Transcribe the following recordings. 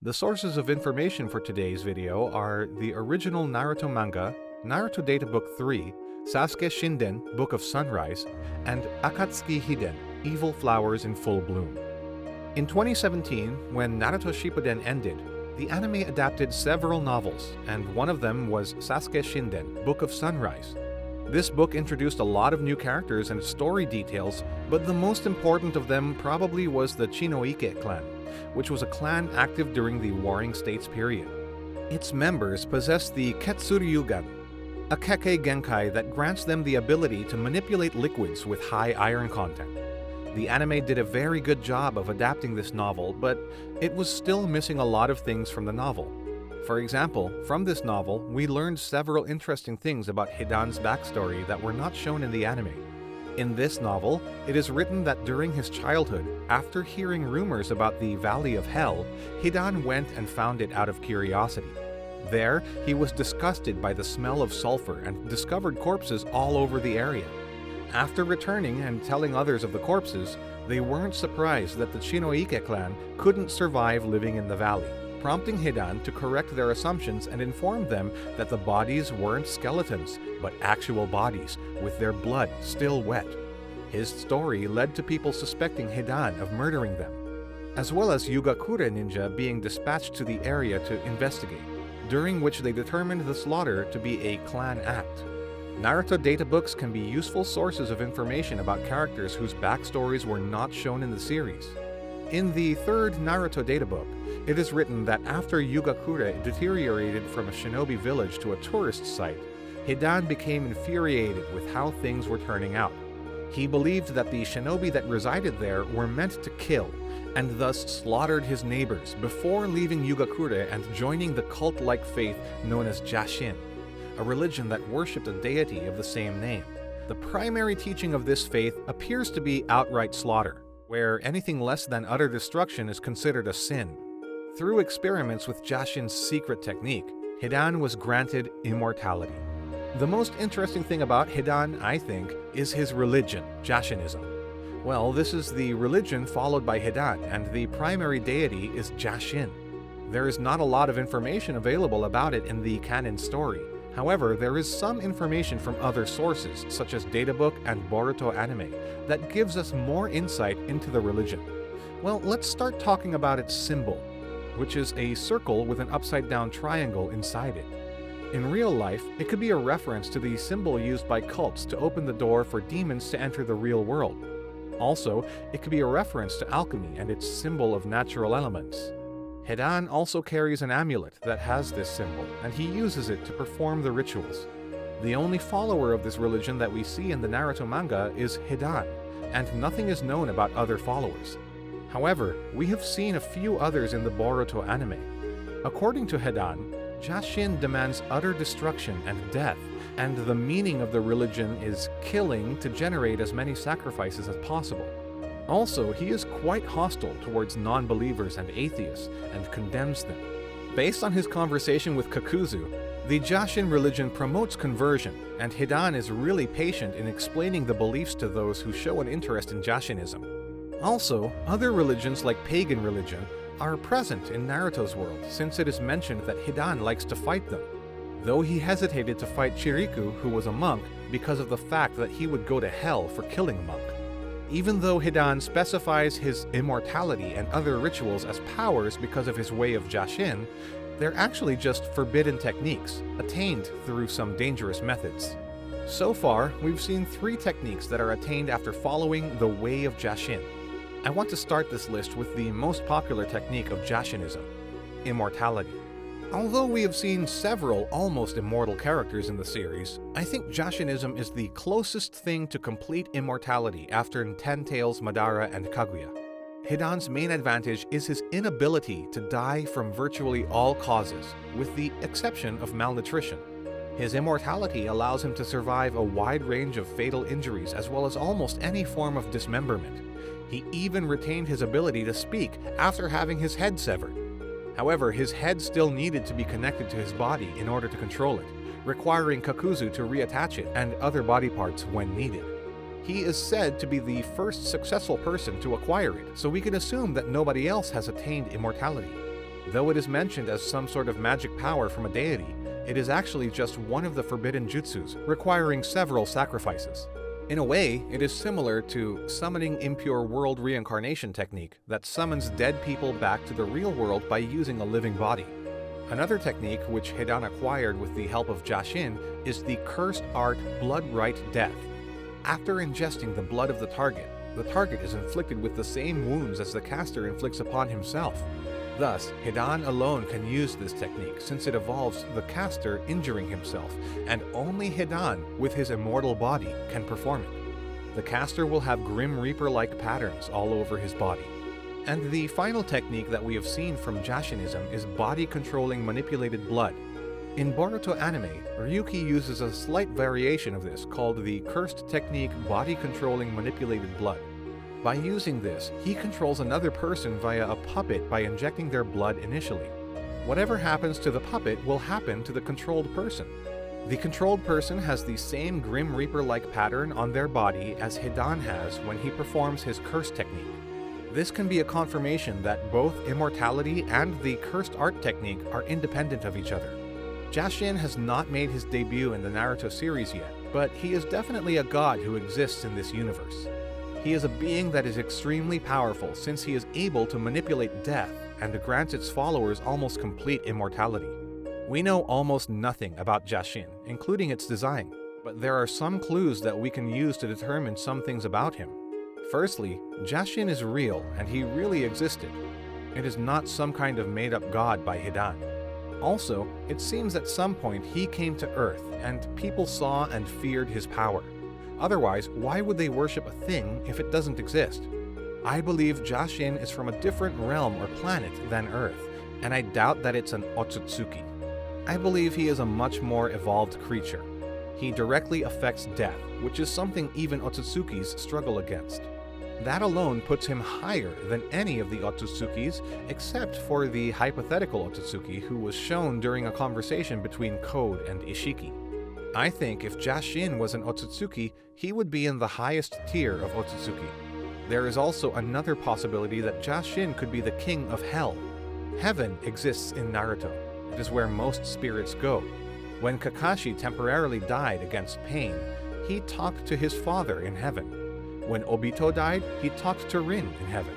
The sources of information for today's video are the original Naruto manga, Naruto Databook 3, Sasuke Shinden, Book of Sunrise, and Akatsuki Hidan, Evil Flowers in Full Bloom. In 2017, when Naruto Shippuden ended, the anime adapted several novels, and one of them was Sasuke Shinden, Book of Sunrise. This book introduced a lot of new characters and story details, but the most important of them probably was the Chinoike clan, which was a clan active during the Warring States period. Its members possessed the Ketsuryugan, a Kekkei Genkai that grants them the ability to manipulate liquids with high iron content. The anime did a very good job of adapting this novel, but it was still missing a lot of things from the novel. For example, from this novel, we learned several interesting things about Hidan's backstory that were not shown in the anime. In this novel, it is written that during his childhood, after hearing rumors about the Valley of Hell, Hidan went and found it out of curiosity. There, he was disgusted by the smell of sulfur and discovered corpses all over the area. After returning and telling others of the corpses, they weren't surprised that the Chinoike clan couldn't survive living in the valley, prompting Hidan to correct their assumptions and inform them that the bodies weren't skeletons, but actual bodies, with their blood still wet. His story led to people suspecting Hidan of murdering them, as well as Yugakure ninja being dispatched to the area to investigate, during which they determined the slaughter to be a clan act. Naruto databooks can be useful sources of information about characters whose backstories were not shown in the series. In the third Naruto databook, it is written that after Yugakure deteriorated from a shinobi village to a tourist site, Hidan became infuriated with how things were turning out. He believed that the shinobi that resided there were meant to kill, and thus slaughtered his neighbors before leaving Yugakure and joining the cult-like faith known as Jashin, a religion that worshipped a deity of the same name. The primary teaching of this faith appears to be outright slaughter, where anything less than utter destruction is considered a sin. Through experiments with Jashin's secret technique, Hidan was granted immortality. The most interesting thing about Hidan, I think, is his religion, Jashinism. Well, this is the religion followed by Hidan, and the primary deity is Jashin. There is not a lot of information available about it in the canon story. However, there is some information from other sources, such as Databook and Boruto anime, that gives us more insight into the religion. Well, let's start talking about its symbol, which is a circle with an upside-down triangle inside it. In real life, it could be a reference to the symbol used by cults to open the door for demons to enter the real world. Also, it could be a reference to alchemy and its symbol of natural elements. Hidan also carries an amulet that has this symbol, and he uses it to perform the rituals. The only follower of this religion that we see in the Naruto manga is Hidan, and nothing is known about other followers. However, we have seen a few others in the Boruto anime. According to Hidan, Jashin demands utter destruction and death, and the meaning of the religion is killing to generate as many sacrifices as possible. Also, he is quite hostile towards non-believers and atheists, and condemns them. Based on his conversation with Kakuzu, the Jashin religion promotes conversion, and Hidan is really patient in explaining the beliefs to those who show an interest in Jashinism. Also, other religions like pagan religion are present in Naruto's world, since it is mentioned that Hidan likes to fight them, though he hesitated to fight Chiriku, who was a monk, because of the fact that he would go to hell for killing a monk. Even though Hidan specifies his immortality and other rituals as powers because of his way of Jashin, they're actually just forbidden techniques, attained through some dangerous methods. So far, we've seen 3 techniques that are attained after following the way of Jashin. I want to start this list with the most popular technique of Jashinism, immortality. Although we have seen several almost immortal characters in the series, I think Jashinism is the closest thing to complete immortality after Ten Tails, Madara, and Kaguya. Hidan's main advantage is his inability to die from virtually all causes, with the exception of malnutrition. His immortality allows him to survive a wide range of fatal injuries as well as almost any form of dismemberment. He even retained his ability to speak after having his head severed. However, his head still needed to be connected to his body in order to control it, requiring Kakuzu to reattach it and other body parts when needed. He is said to be the first successful person to acquire it, so we can assume that nobody else has attained immortality. Though it is mentioned as some sort of magic power from a deity, it is actually just one of the forbidden jutsus, requiring several sacrifices. In a way, it is similar to summoning impure world reincarnation technique that summons dead people back to the real world by using a living body. Another technique which Hidan acquired with the help of Jashin is the cursed art Blood Right Death. After ingesting the blood of the target is inflicted with the same wounds as the caster inflicts upon himself. Thus, Hidan alone can use this technique since it involves the caster injuring himself, and only Hidan, with his immortal body, can perform it. The caster will have Grim Reaper-like patterns all over his body. And the final technique that we have seen from Jashinism is body-controlling manipulated blood. In Boruto anime, Ryuki uses a slight variation of this called the cursed technique body-controlling manipulated blood. By using this, he controls another person via a puppet by injecting their blood initially. Whatever happens to the puppet will happen to the controlled person. The controlled person has the same Grim Reaper-like pattern on their body as Hidan has when he performs his curse technique. This can be a confirmation that both immortality and the cursed art technique are independent of each other. Jashin has not made his debut in the Naruto series yet, but he is definitely a god who exists in this universe. He is a being that is extremely powerful since he is able to manipulate death and grants its followers almost complete immortality. We know almost nothing about Jashin, including its design, but there are some clues that we can use to determine some things about him. Firstly, Jashin is real and he really existed. It is not some kind of made-up god by Hidan. Also, it seems at some point he came to Earth and people saw and feared his power. Otherwise, why would they worship a thing if it doesn't exist? I believe Jashin is from a different realm or planet than Earth, and I doubt that it's an Otsutsuki. I believe he is a much more evolved creature. He directly affects death, which is something even Otsutsukis struggle against. That alone puts him higher than any of the Otsutsukis, except for the hypothetical Otsutsuki who was shown during a conversation between Code and Ishiki. I think if Jashin was an Otsutsuki, he would be in the highest tier of Otsutsuki. There is also another possibility that Jashin could be the king of Hell. Heaven exists in Naruto. It is where most spirits go. When Kakashi temporarily died against pain, he talked to his father in heaven. When Obito died, he talked to Rin in heaven.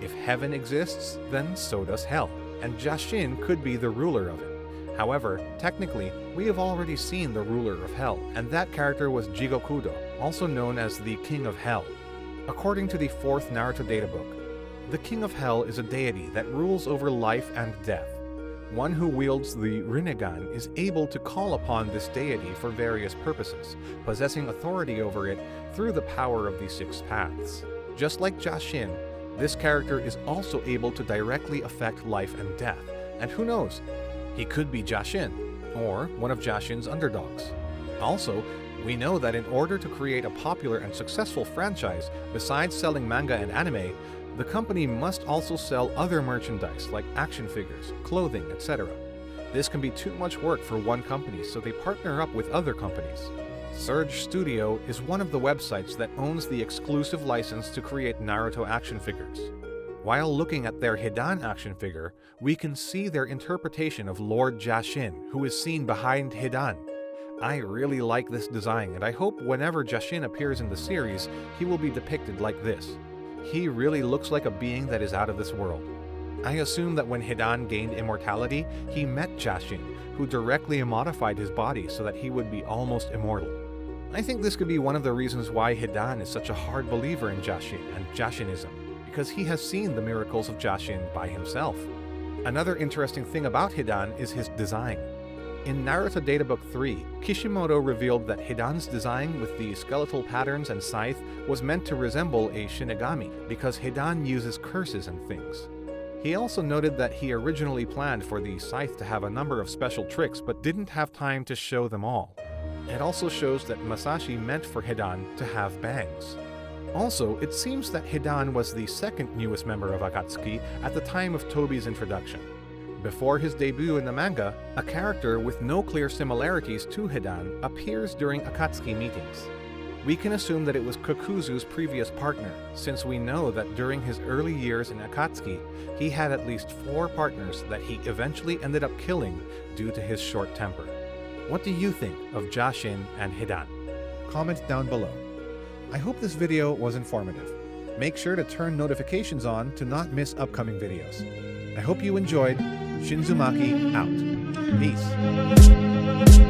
If heaven exists, then so does Hell, and Jashin could be the ruler of it. However, technically, we have already seen the ruler of Hell, and that character was Jigokudo, also known as the King of Hell. According to the 4th Naruto databook, the King of Hell is a deity that rules over life and death. One who wields the Rinnegan is able to call upon this deity for various purposes, possessing authority over it through the power of the 6 paths. Just like Jashin, this character is also able to directly affect life and death, and who knows, he could be Jashin, or one of Jashin's underdogs. Also, we know that in order to create a popular and successful franchise, besides selling manga and anime, the company must also sell other merchandise like action figures, clothing, etc. This can be too much work for one company, so they partner up with other companies. Surge Studio is one of the websites that owns the exclusive license to create Naruto action figures. While looking at their Hidan action figure, we can see their interpretation of Lord Jashin, who is seen behind Hidan. I really like this design, and I hope whenever Jashin appears in the series, he will be depicted like this. He really looks like a being that is out of this world. I assume that when Hidan gained immortality, he met Jashin, who directly modified his body so that he would be almost immortal. I think this could be one of the reasons why Hidan is such a hard believer in Jashin and Jashinism, because he has seen the miracles of Jashin by himself. Another interesting thing about Hidan is his design. In Naruto Databook 3, Kishimoto revealed that Hidan's design with the skeletal patterns and scythe was meant to resemble a Shinigami because Hidan uses curses and things. He also noted that he originally planned for the scythe to have a number of special tricks but didn't have time to show them all. It also shows that Masashi meant for Hidan to have bangs. Also, it seems that Hidan was the second newest member of Akatsuki at the time of Tobi's introduction. Before his debut in the manga, a character with no clear similarities to Hidan appears during Akatsuki meetings. We can assume that it was Kokuzu's previous partner, since we know that during his early years in Akatsuki, he had at least 4 partners that he eventually ended up killing due to his short temper. What do you think of Jashin and Hidan? Comment down below. I hope this video was informative. Make sure to turn notifications on to not miss upcoming videos. I hope you enjoyed. Shinzumaki out. Peace.